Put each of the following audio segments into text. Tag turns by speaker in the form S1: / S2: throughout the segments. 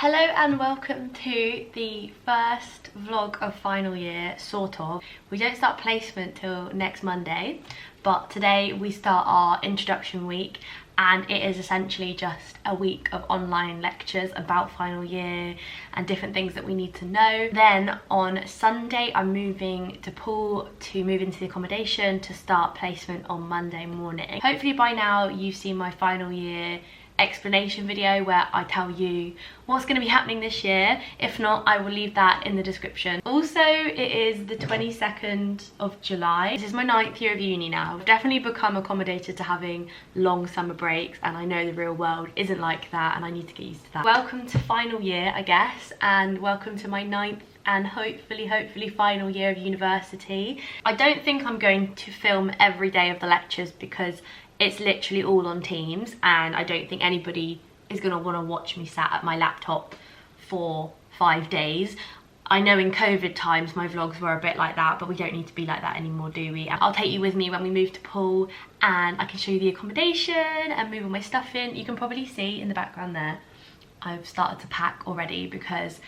S1: Hello and welcome to the first vlog of final year, sort of. We don't start placement till next Monday, but today we start our introduction week, and it is essentially just a week of online lectures about final year and different things that we need to know. Then on Sunday I'm moving to Poole to move into the accommodation to start placement on Monday morning. Hopefully by now you've seen my final year explanation video where I tell you what's going to be happening this year. If not, I will leave that in the description. Also, it is the 22nd of July. This is my 9th year of uni now. I've definitely become accommodated to having long summer breaks, and I know the real world isn't like that, and I need to get used to that. Welcome to final year, I guess, and welcome to my 9th and hopefully final year of university. I don't think I'm going to film every day of the lectures because it's literally all on Teams, and I don't think anybody is going to want to watch me sat at my laptop for 5 days. I know in COVID times my vlogs were a bit like that, but we don't need to be like that anymore, do we? I'll take you with me when we move to Poole, and I can show you the accommodation and move all my stuff in. You can probably see in the background there, I've started to pack already because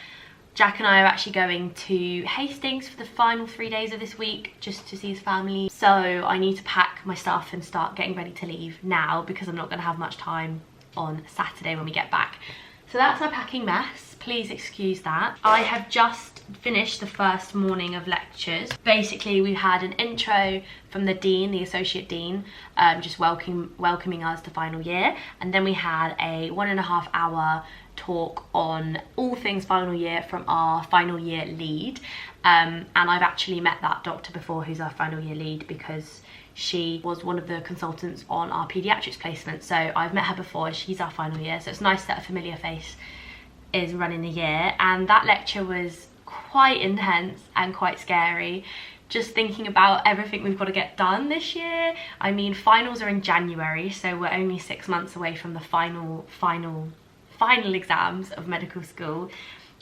S1: Jack and I are actually going to Hastings for the final 3 days of this week just to see his family. So I need to pack my stuff and start getting ready to leave now because I'm not going to have much time on Saturday when we get back. So that's our packing mess. Please excuse that. I have just finished the first morning of lectures. Basically, we had an intro from the dean, the associate dean, just welcoming us to final year. And then we had a 1.5 hour talk on all things final year from our final year lead. And I've actually met that doctor before who's our final year lead because she was one of the consultants on our paediatrics placement. So I've met her before, she's our final year. So it's nice that a familiar face is running the year. And that lecture was quite intense and quite scary. Just thinking about everything we've got to get done this year. I mean, finals are in January, so we're only 6 months away from the final exams of medical school.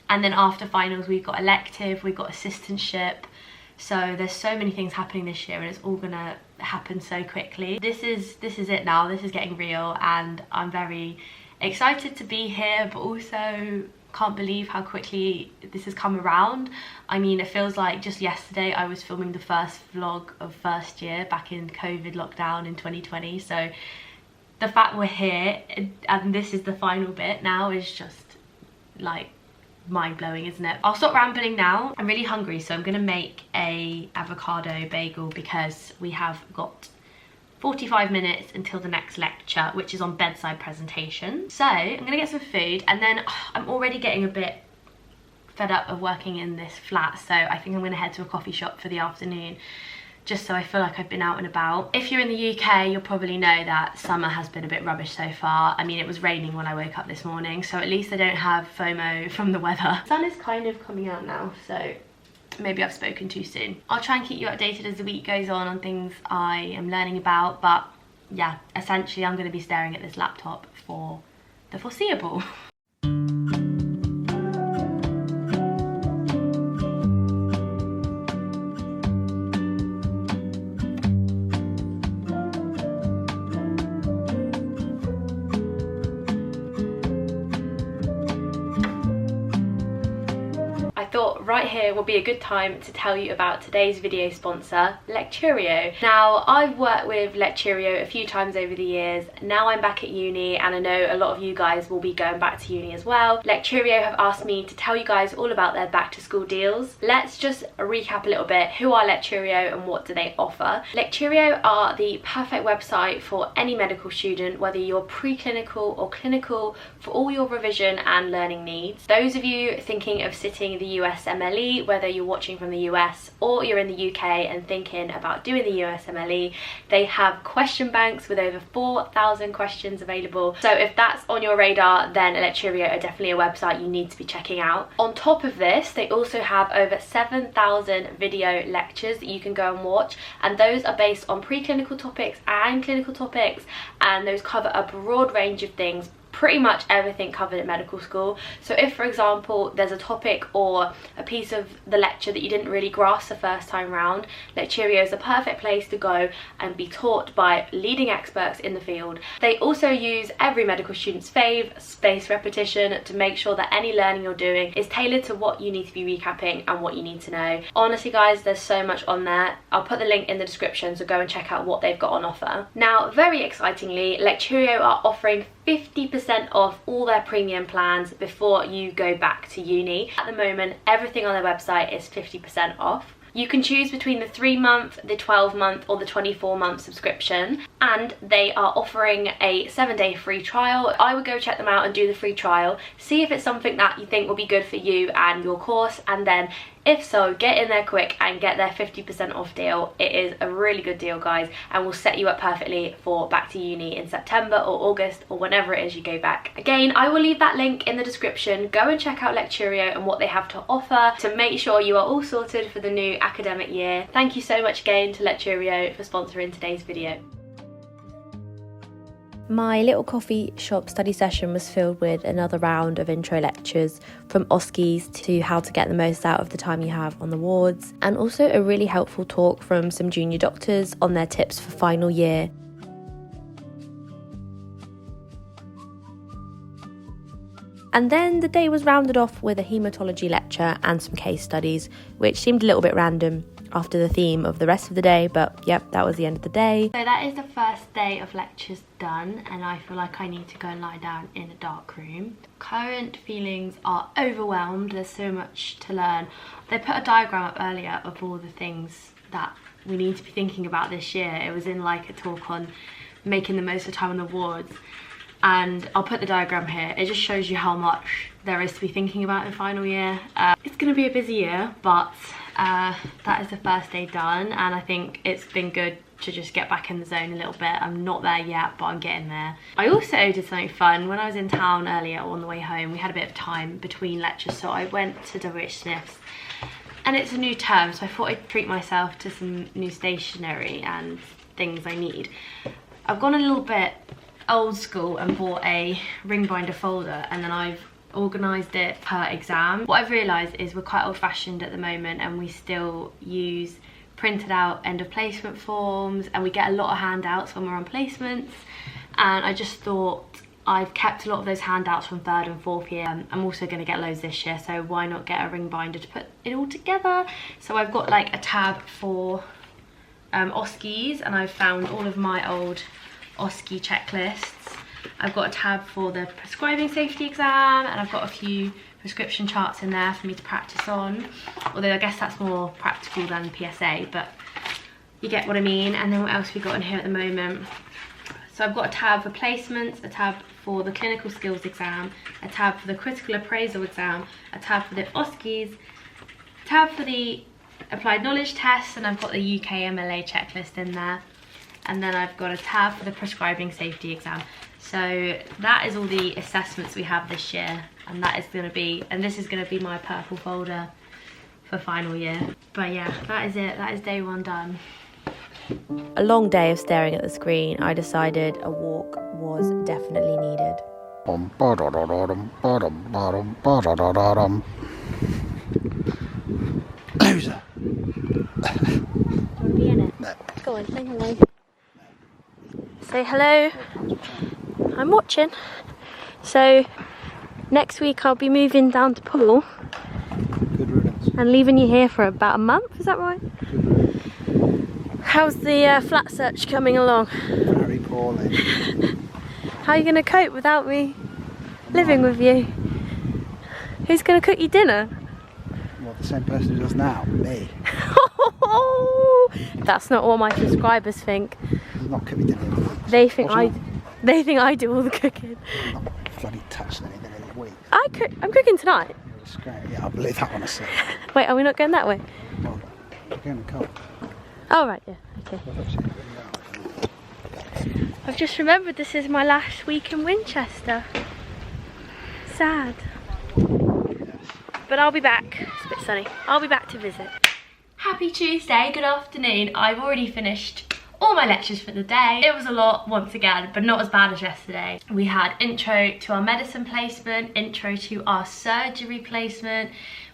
S1: And then after finals we've got elective, we've got assistantship. So there's so many things happening this year, and it's all gonna happen so quickly. This is it now. This is getting real, and I'm very excited to be here, but also can't believe how quickly this has come around. I mean, it feels like just yesterday I was filming the first vlog of first year back in COVID lockdown in 2020. So the fact we're here and this is the final bit now is just like mind-blowing, isn't it? I'll stop rambling now. I'm really hungry, so I'm gonna make a avocado bagel because we have got 45 minutes until the next lecture, which is on bedside presentation. So I'm gonna get some food, and then I'm already getting a bit fed up of working in this flat, so I think I'm gonna head to a coffee shop for the afternoon just so I feel like I've been out and about. If you're in the UK, you'll probably know that summer has been a bit rubbish so far. I mean, it was raining when I woke up this morning, so at least I don't have FOMO from the weather. The sun is kind of coming out now, so maybe I've spoken too soon. I'll try and keep you updated as the week goes on things I am learning about, but yeah, essentially I'm going to be staring at this laptop for the foreseeable. Right here will be a good time to tell you about today's video sponsor, Lecturio. Now, I've worked with Lecturio a few times over the years. Now I'm back at uni, and I know a lot of you guys will be going back to uni as well. Lecturio have asked me to tell you guys all about their back to school deals. Let's just recap a little bit. Who are Lecturio and what do they offer? Lecturio are the perfect website for any medical student, whether you're preclinical or clinical, for all your revision and learning needs. Those of you thinking of sitting the USMLE, whether you're watching from the US or you're in the UK and thinking about doing the USMLE, they have question banks with over 4,000 questions available. So if that's on your radar, then Lecturio are definitely a website you need to be checking out. On top of this, they also have over 7,000 video lectures that you can go and watch, and those are based on preclinical topics and clinical topics, and those cover a broad range of things, pretty much everything covered at medical school. So if, for example, there's a topic or a piece of the lecture that you didn't really grasp the first time round, Lecturio is the perfect place to go and be taught by leading experts in the field. They also use every medical student's fave, spaced repetition, to make sure that any learning you're doing is tailored to what you need to be recapping and what you need to know. Honestly guys, there's so much on there. I'll put the link in the description, so go and check out what they've got on offer. Now, very excitingly, Lecturio are offering 50% off all their premium plans before you go back to uni. At the moment, everything on their website is 50% off. You can choose between the 3-month, the 12-month or the 24-month subscription, and they are offering a 7-day free trial. I would go check them out and do the free trial, see if it's something that you think will be good for you and your course, and then if so, get in there quick and get their 50% off deal. It is a really good deal, guys, and will set you up perfectly for back to uni in September or August or whenever it is you go back. Again, I will leave that link in the description. Go and check out Lecturio and what they have to offer to make sure you are all sorted for the new academic year. Thank you so much again to Lecturio for sponsoring today's video. My little coffee shop study session was filled with another round of intro lectures, from OSCEs to how to get the most out of the time you have on the wards, and also a really helpful talk from some junior doctors on their tips for final year. And then the day was rounded off with a haematology lecture and some case studies, which seemed a little bit random after the theme of the rest of the day, but yep, that was the end of the day. So that is the first day of lectures done, and I feel like I need to go and lie down in a dark room. Current feelings are overwhelmed. There's so much to learn. They put a diagram up earlier of all the things that we need to be thinking about this year. It was in like a talk on making the most of time on the wards, and I'll put the diagram here. It just shows you how much there is to be thinking about in final year. It's going to be a busy year, but that is the first day done, and I think it's been good to just get back in the zone a little bit. I'm not there yet, but I'm getting there. I also did something fun. When I was in town earlier on the way home, we had a bit of time between lectures, so I went to WH Smith's, and it's a new term, so I thought I'd treat myself to some new stationery and things I need. I've gone a little bit old school and bought a ring binder folder, and then I've organised it per exam. What I've realised is we're quite old-fashioned at the moment, and we still use printed out end of placement forms, and we get a lot of handouts when we're on placements, and I just thought I've kept a lot of those handouts from 3rd and 4th year. I'm also going to get loads this year, so why not get a ring binder to put it all together. So I've got like a tab for OSCEs, and I've found all of my old OSCE checklists. I've got a tab for the prescribing safety exam, and I've got a few prescription charts in there for me to practice on, although I guess that's more practical than PSA, but you get what I mean. And then what else we got in here at the moment? So I've got a tab for placements, a tab for the clinical skills exam, a tab for the critical appraisal exam, a tab for the OSCEs, a tab for the applied knowledge tests, and I've got the UK MLA checklist in there. And then I've got a tab for the prescribing safety exam. So that is all the assessments we have this year, and that is going to be, and this is going to be my purple folder for final year. But yeah, that is it. That is day 1 done. A long day of staring at the screen, I decided a walk was definitely needed.
S2: Loser.
S1: Want to be in it?
S2: No.
S1: Go on, say hello. Say hello. I'm watching. So next week I'll be moving down to Poole.
S2: Good riddance.
S1: And leaving you here for about a month, is that right?
S2: Good riddance.
S1: How's the flat search coming along?
S2: Very poorly.
S1: How are you going to cope without me living with you? Who's going to cook you dinner?
S2: Well, the same person who does now, me.
S1: That's not what my subscribers think.
S2: Does not cook me dinner.
S1: They think I do all the cooking.
S2: I'm not bloody touching anything in a week.
S1: I'm cooking tonight.
S2: You're a scrap. Yeah, I believe that one I said.
S1: Wait, are we not going that way?
S2: Well, we're going to cook.
S1: Oh right, yeah, okay. I've just remembered this is my last week in Winchester. Sad. But I'll be back. It's a bit sunny. I'll be back to visit. Happy Tuesday, good afternoon. I've already finished all my lectures for the day. It was a lot once again, but not as bad as yesterday. We had intro to our medicine placement, intro to our surgery placement.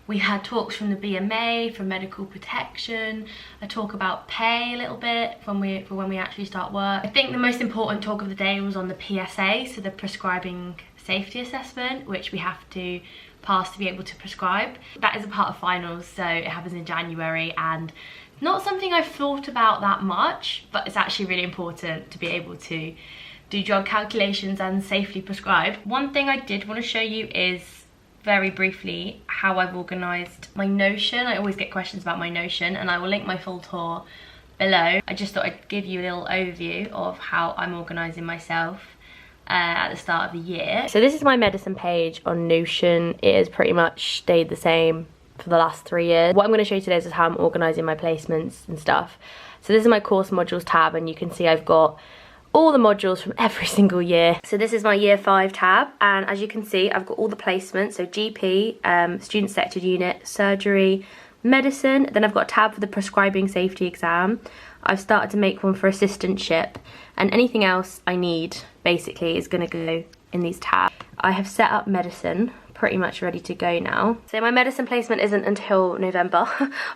S1: We had talks from the BMA, from medical protection, a talk about pay a little bit for when we actually start work. I think the most important talk of the day was on the PSA, so the prescribing safety assessment, which we have to pass to be able to prescribe. That is a part of finals, so it happens in January, and not something I've thought about that much, but it's actually really important to be able to do drug calculations and safely prescribe. One thing I did want to show you is very briefly how I've organised my Notion. I always get questions about my Notion, and I will link my full tour below. I just thought I'd give you a little overview of how I'm organising myself at the start of the year. So this is my medicine page on Notion. It has pretty much stayed the same for the last 3 years. What I'm going to show you today is how I'm organising my placements and stuff. So this is my course modules tab, and you can see I've got all the modules from every single year. So this is my year 5 tab, and as you can see I've got all the placements, so GP, student selected unit, surgery, medicine, then I've got a tab for the prescribing safety exam. I've started to make one for assistantship, and anything else I need basically is going to go in these tabs. I have set up medicine pretty much ready to go now. So my medicine placement isn't until November,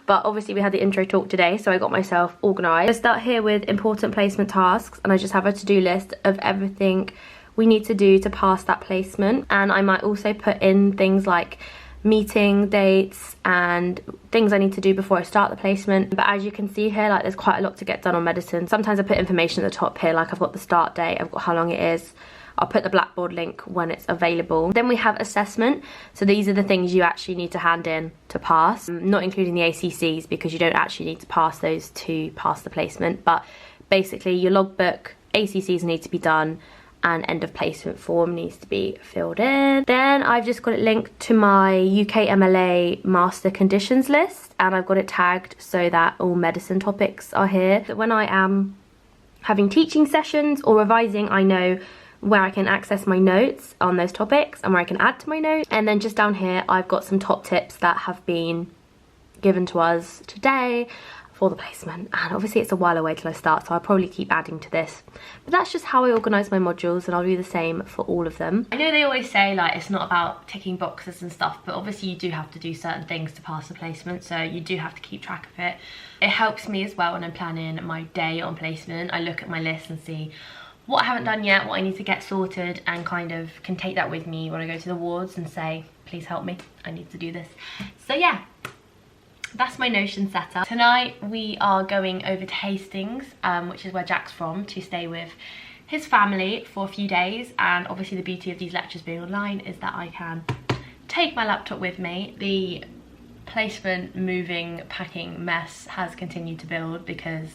S1: but obviously we had the intro talk today, so I got myself organised. I start here with important placement tasks, and I just have a to-do list of everything we need to do to pass that placement, and I might also put in things like meeting dates and things I need to do before I start the placement. But as you can see here, like, there's quite a lot to get done on medicine. Sometimes I put information at the top here, like I've got the start date, I've got how long it is. I'll put the Blackboard link when it's available. Then we have assessment. So these are the things you actually need to hand in to pass, not including the ACCs, because you don't actually need to pass those to pass the placement. But basically your logbook, ACCs need to be done, and end of placement form needs to be filled in. Then I've just got it linked to my UK MLA master conditions list, and I've got it tagged so that all medicine topics are here. That when I am having teaching sessions or revising, I know where I can access my notes on those topics and where I can add to my notes. And then just down here I've got some top tips that have been given to us today for the placement, and obviously it's a while away till I start, so I'll probably keep adding to this. But that's just how I organise my modules, and I'll do the same for all of them. I know they always say like it's not about ticking boxes and stuff, but obviously you do have to do certain things to pass the placement, so you do have to keep track of it. It helps me as well when I'm planning my day on placement. I look at my list and see what I haven't done yet, what I need to get sorted, and kind of can take that with me when I go to the wards and say, please help me, I need to do this. So yeah, that's my Notion setup. Tonight we are going over to Hastings, which is where Jack's from, to stay with his family for a few days. And obviously the beauty of these lectures being online is that I can take my laptop with me. The placement, moving, packing mess has continued to build, because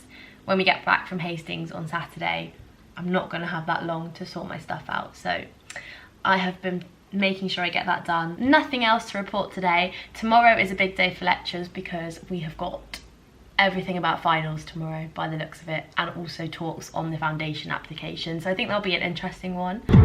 S1: when we get back from Hastings on Saturday, I'm not going to have that long to sort my stuff out. So I have been making sure I get that done. Nothing else to report today. Tomorrow is a big day for lectures, because we have got everything about finals tomorrow by the looks of it, and also talks on the foundation application. So I think that'll be an interesting one. We're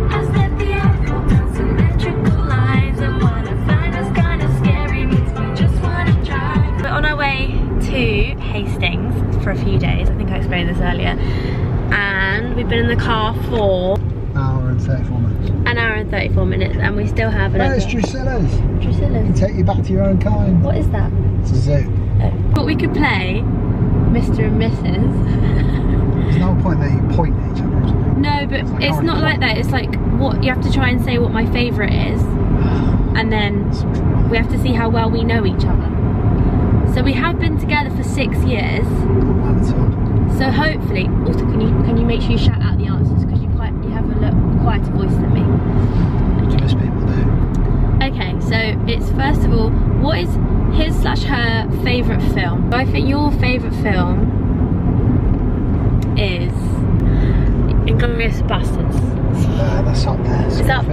S1: on our way to Hastings for a few days. I think I explained this earlier. And we've been in the car for
S2: Hour and 34 minutes.
S1: An hour and 34 minutes, and we still have another.
S2: Where's Drusilla's?
S1: Drusilla's?
S2: Can take you back to your own kind.
S1: What is that?
S2: It's a zoo.
S1: Oh. But we could play Mr. and Mrs.
S2: There's no point that you point at each other or something.
S1: No, but it's not like that. It's like, what you have to try and say what my favourite is, and then we have to see how well we know each other. So we have been together for 6 years. So hopefully, also can you make sure you shout out the answers, because you have a little quieter voice than me. Okay.
S2: Most people do.
S1: Okay, so it's first of all, what is his/her favourite film? I think your favourite film is Inglourious Basterds.
S2: That's up there.
S1: Is that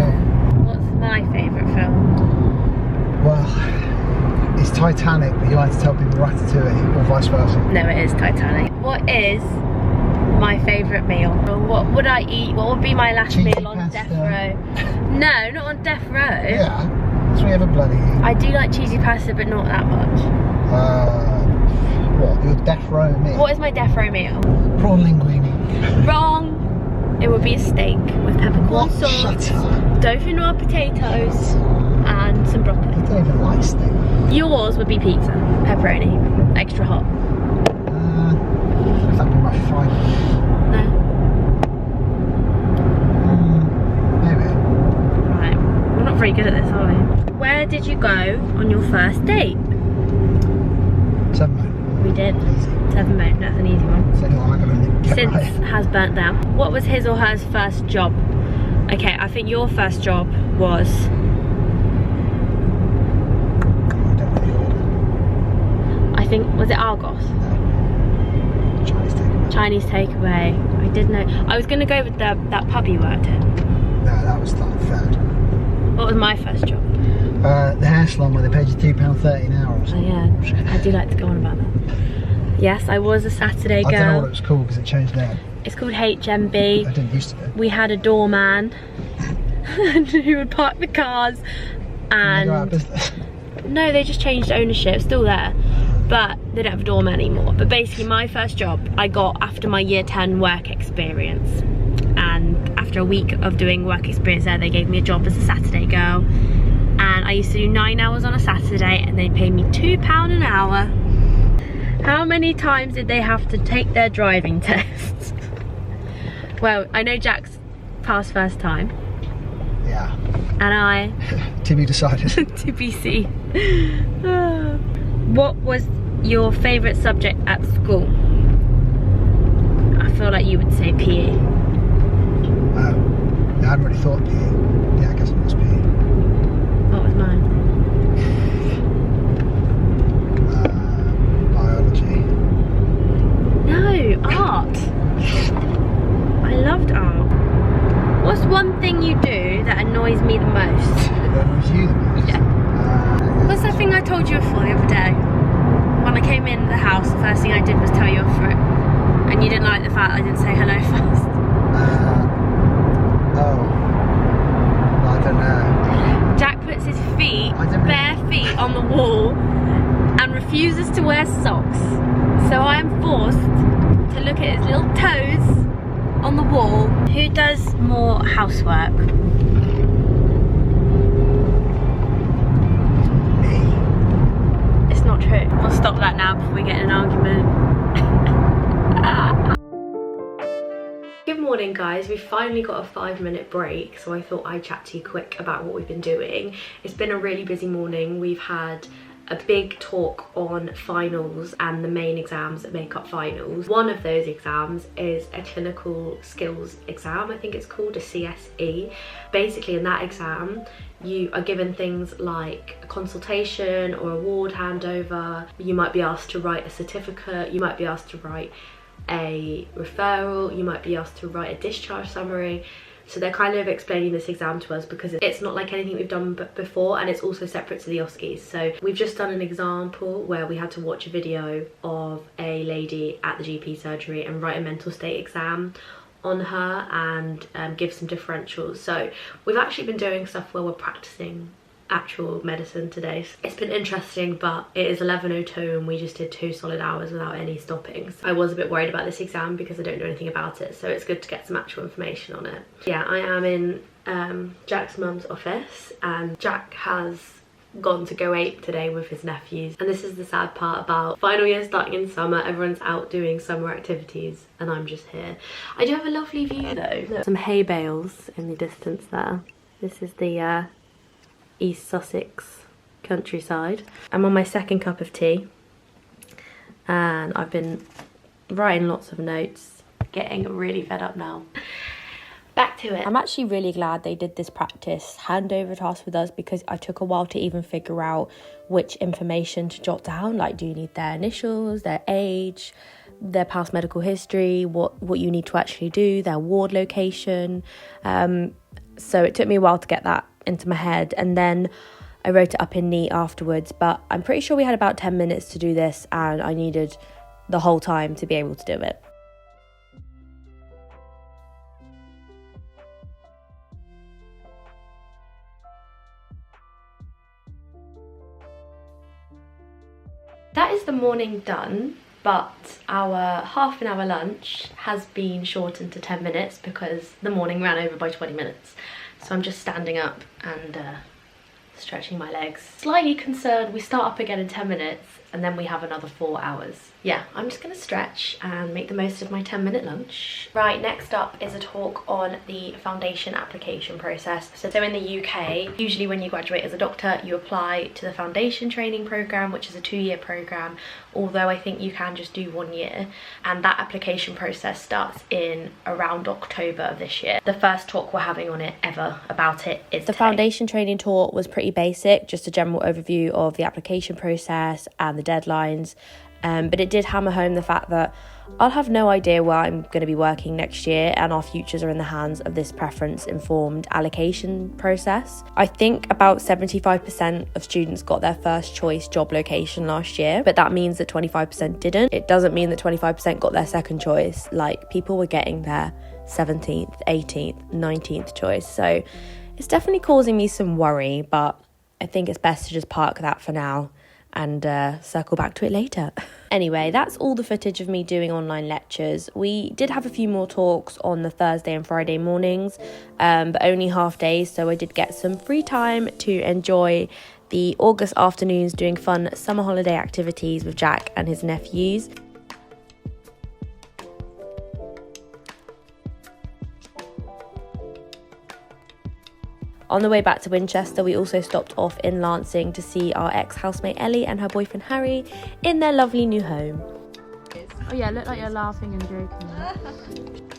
S1: what's my favourite film?
S2: Well, it's Titanic, but you like to tell people Ratatouille, or vice versa.
S1: No, it is Titanic. What is my favourite meal? What would I eat? What would be my last
S2: Cheesy
S1: meal on
S2: pasta.
S1: death row? No, not on death row.
S2: Yeah, that's what you have a bloody eat.
S1: I do like cheesy pasta, but not that much.
S2: What? Your death row meal?
S1: What is my death row meal?
S2: Prawn linguine.
S1: Wrong. It would be a steak with peppercorn
S2: What?
S1: sauce,
S2: Shut up.
S1: dauphinoise potatoes, and some broccoli.
S2: I don't even like steak.
S1: Yours would be pizza, pepperoni, extra hot.
S2: That would be my final.
S1: No.
S2: Maybe.
S1: Right. We're not very good at this, are we? Where did you go on your first date?
S2: 7 mate.
S1: We did.
S2: Easy.
S1: 7 Moat, that's an easy one.
S2: Second one I can really get
S1: Since
S2: right.
S1: has burnt down. What was his or hers first job? Okay, I think your first job was...
S2: I don't really order.
S1: I think, was it Argos?
S2: No. Chinese takeaway.
S1: Chinese takeaway. I did know. I was going to go with that pub you worked in.
S2: No, that was like third.
S1: What was my first job?
S2: The hair salon where they paid you £2.30 an hour or
S1: Oh
S2: something.
S1: yeah, I do like to go on about that. Yes, I was a Saturday girl.
S2: I don't know what it was called because it changed name.
S1: It's called HMB.
S2: I didn't used to be.
S1: We had a doorman who would park the cars, and
S2: They go out of business.
S1: no, they just changed ownership. Still there, but they don't have a doorman anymore. But basically, my first job I got after my year 10 work experience, and after a week of doing work experience there, they gave me a job as a Saturday girl, and I used to do 9 hours on a Saturday, and they paid me £2 an hour. How many times did they have to take their driving tests? Well, I know Jack's passed first time.
S2: Yeah.
S1: And I...
S2: To be decided.
S1: to be seen. What was your favourite subject at school? I feel like you would say PE.
S2: I hadn't really thought PE. Yeah, I guess it was PE.
S1: What was mine?
S2: Biology.
S1: No, art. I loved art. What's one thing you do that annoys me the most?
S2: That was you the most.
S1: Yeah. What's that thing I told you for the other day? When I came in the house, the first thing I did was tell you off for it. And you didn't like the fact I didn't say hello first.
S2: I don't know.
S1: Jack puts his feet,
S2: I don't
S1: bare feet, on the wall and refuses to wear socks. So I am forced to look at his little toes on the wall. Who does more housework?
S2: Me.
S1: It's not true. We'll stop that now before we get in an argument. Good morning guys, we finally got a 5-minute break, so I thought I'd chat to you quick about what we've been doing. It's been a really busy morning. We've had a big talk on finals and the main exams that make up finals. One of those exams is a clinical skills exam, I think it's called a CSE. Basically in that exam you are given things like a consultation or a ward handover. You might be asked to write a certificate, you might be asked to write a referral, you might be asked to write a discharge summary. So they're kind of explaining this exam to us because it's not like anything we've done before, and it's also separate to the OSCEs. So we've just done an example where we had to watch a video of a lady at the GP surgery and write a mental state exam on her and give some differentials. So we've actually been doing stuff where we're practicing actual medicine today. It's been interesting, but it is 11:02 and we just did 2 solid hours without any stoppings. I was a bit worried about this exam because I don't know anything about it, so it's good to get some actual information on it. Yeah, I am in Jack's mum's office, and Jack has gone to go ape today with his nephews, and this is the sad part about final year starting in summer. Everyone's out doing summer activities and I'm just here. I do have a lovely view though. Look, some hay bales in the distance there. This is the East Sussex countryside. I'm on my 2nd cup of tea and I've been writing lots of notes, getting really fed up now. Back to it. I'm actually really glad they did this practice handover task with us because I took a while to even figure out which information to jot down. Like, do you need their initials, their age, their past medical history, what you need to actually do, their ward location. So it took me a while to get that into my head, and then I wrote it up in neat afterwards, but I'm pretty sure we had about 10 minutes to do this and I needed the whole time to be able to do it. That is the morning done. but our half an hour lunch has been shortened to 10 minutes because the morning ran over by 20 minutes. So I'm just standing up and stretching my legs. Slightly concerned we start up again in 10 minutes and then we have another 4 hours. Yeah, I'm just gonna stretch and make the most of my 10-minute lunch. Right, next up is a talk on the foundation application process. So in the UK, usually when you graduate as a doctor, you apply to the foundation training program, which is a 2-year program, although I think you can just do 1 year. And that application process starts in around October of this year. The first talk we're having on it ever about it is
S3: the foundation training talk was pretty basic, just a general overview of the application process and the deadlines. But it did hammer home the fact that I'll have no idea where I'm going to be working next year, and our futures are in the hands of this preference-informed allocation process. I think about 75% of students got their first choice job location last year, but that means that 25% didn't. It doesn't mean that 25% got their second choice. Like, people were getting their 17th, 18th, 19th choice. So it's definitely causing me some worry, but I think it's best to just park that for now and circle back to it later. Anyway, that's all the footage of me doing online lectures. We did have a few more talks on the Thursday and Friday mornings, but only half days, so I did get some free time to enjoy the August afternoons doing fun summer holiday activities with Jack and his nephews. On the way back to Winchester, we also stopped off in Lancing to see our ex-housemate Ellie and her boyfriend Harry in their lovely new home.
S4: Oh yeah, look like you're laughing and joking.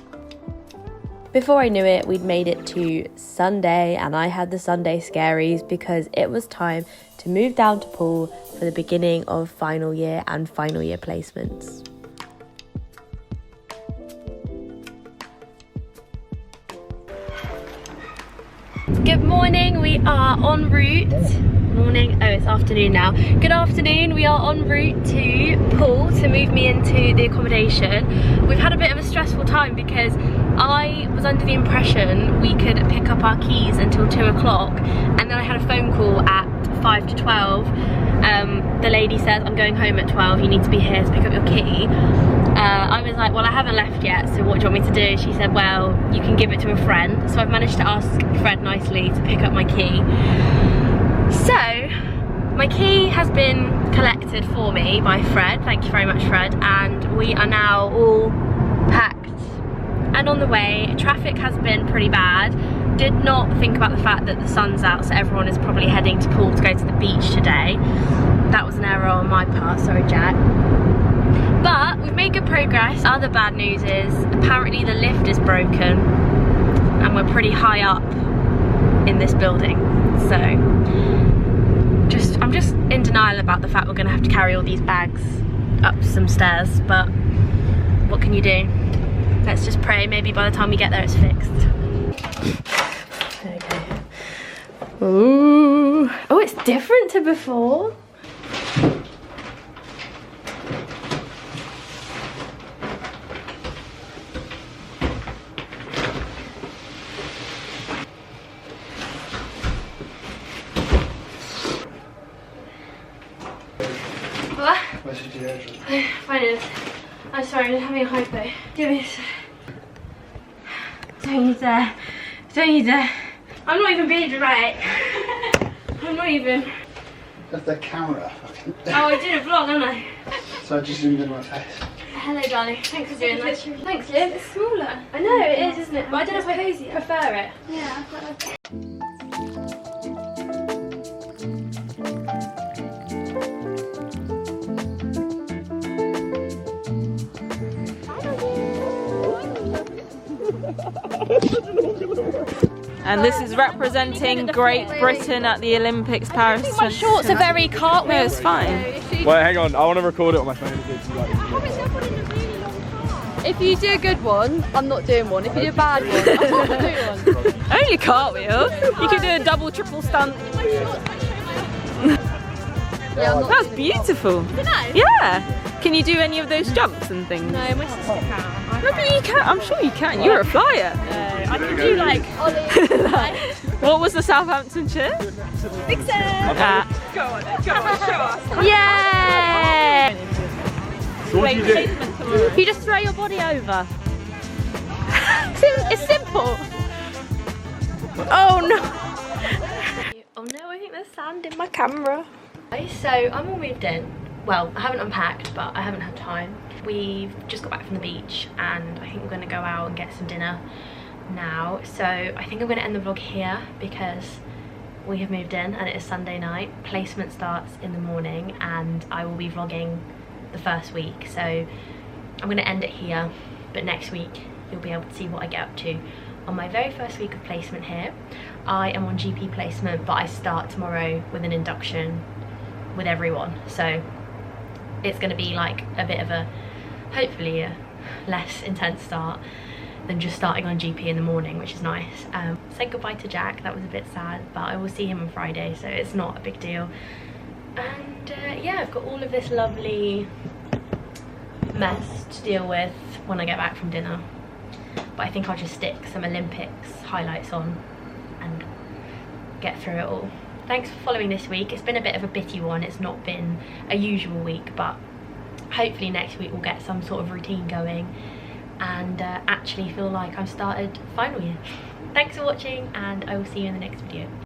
S3: Before I knew it, we'd made it to Sunday, and I had the Sunday scaries because it was time to move down to Poole for the beginning of final year and final year placements. Good morning, we are en route. Morning, oh, it's afternoon now. Good afternoon, we are en route to Poole to move me into the accommodation. We've had a bit of a stressful time because I was under the impression we could pick up our keys until 2 o'clock, and then I had a phone call at 5 to 12. The lady says, I'm going home at 12, you need to be here to pick up your key. I was like, well, I haven't left yet, so what do you want me to do? She said, well, you can give it to a friend. So I've managed to ask Fred nicely to pick up my key. So my key has been collected for me by Fred, thank you very much, Fred, and we are now all packed and on the way. Traffic has been pretty bad. Did not think about the fact that the sun's out, so everyone is probably heading to Poole to go to the beach today. That was an error on my part, sorry Jack. But we've made good progress. Other bad news is apparently the lift is broken and we're pretty high up in this building. So I'm just in denial about the fact we're gonna have to carry all these bags up some stairs, but what can you do? Let's just pray maybe by the time we get there it's fixed. Okay. Ooh. Oh, it's different to before. What?
S2: Where's your deodorant?
S1: Fine. I'm sorry, I'm having a hypo. Do this. Don't you dare. I'm not even being dramatic. I'm not even.
S2: That's the camera.
S1: Oh, I did a vlog, didn't I?
S2: So I just zoomed in my face.
S1: Hello, darling. Thanks for doing that. Thanks, Liv.
S4: It's smaller.
S1: I know, it is, isn't it? But I don't know if I prefer it.
S4: Yeah, I've got like...
S5: And this is representing Great Britain at the Olympics Paris.
S1: My shorts are very cartwheel.
S5: No, it's fine.
S6: Wait, hang on. I want to record it on my phone.
S4: If you do a good one, I'm not doing one. If you do a bad one, I'm not doing one.
S5: Only cartwheel. You can do a double, triple stunt.
S4: Yeah, I'm not
S5: That's
S4: doing
S5: beautiful.
S4: it. Nice.
S5: Yeah. Can you do any of those jumps and things?
S4: No, my sister can.
S5: Maybe you can. I'm sure you can. You're a flyer.
S4: I can do like Ollie.
S5: What was the Southampton cheer?
S4: Vixen!
S5: Go on, show us.
S3: Yay!
S6: So what do you do?
S5: placement tomorrow.
S3: You just throw your body over. It's simple. Oh no. Oh no, I think there's sand in my camera. Okay, so I'm all moved in. Well, I haven't unpacked, but I haven't had time. We've just got back from the beach and I think we're gonna go out and get some dinner now. So I think I'm gonna end the vlog here because we have moved in and it is Sunday night. Placement starts in the morning and I will be vlogging the first week. So I'm gonna end it here, but next week you'll be able to see what I get up to on my very first week of placement here. I am on GP placement, but I start tomorrow with an induction with everyone. So it's gonna be like a bit of a, hopefully a less intense start than just starting on GP in the morning, which is nice. Said goodbye to Jack, that was a bit sad, but I will see him on Friday, so it's not a big deal. And yeah, I've got all of this lovely mess to deal with when I get back from dinner. But I think I'll just stick some Olympics highlights on and get through it all. Thanks for following this week. It's been a bit of a bitty one. It's not been a usual week, but hopefully next week we'll get some sort of routine going and actually feel like I've started final year. Thanks for watching and I will see you in the next video.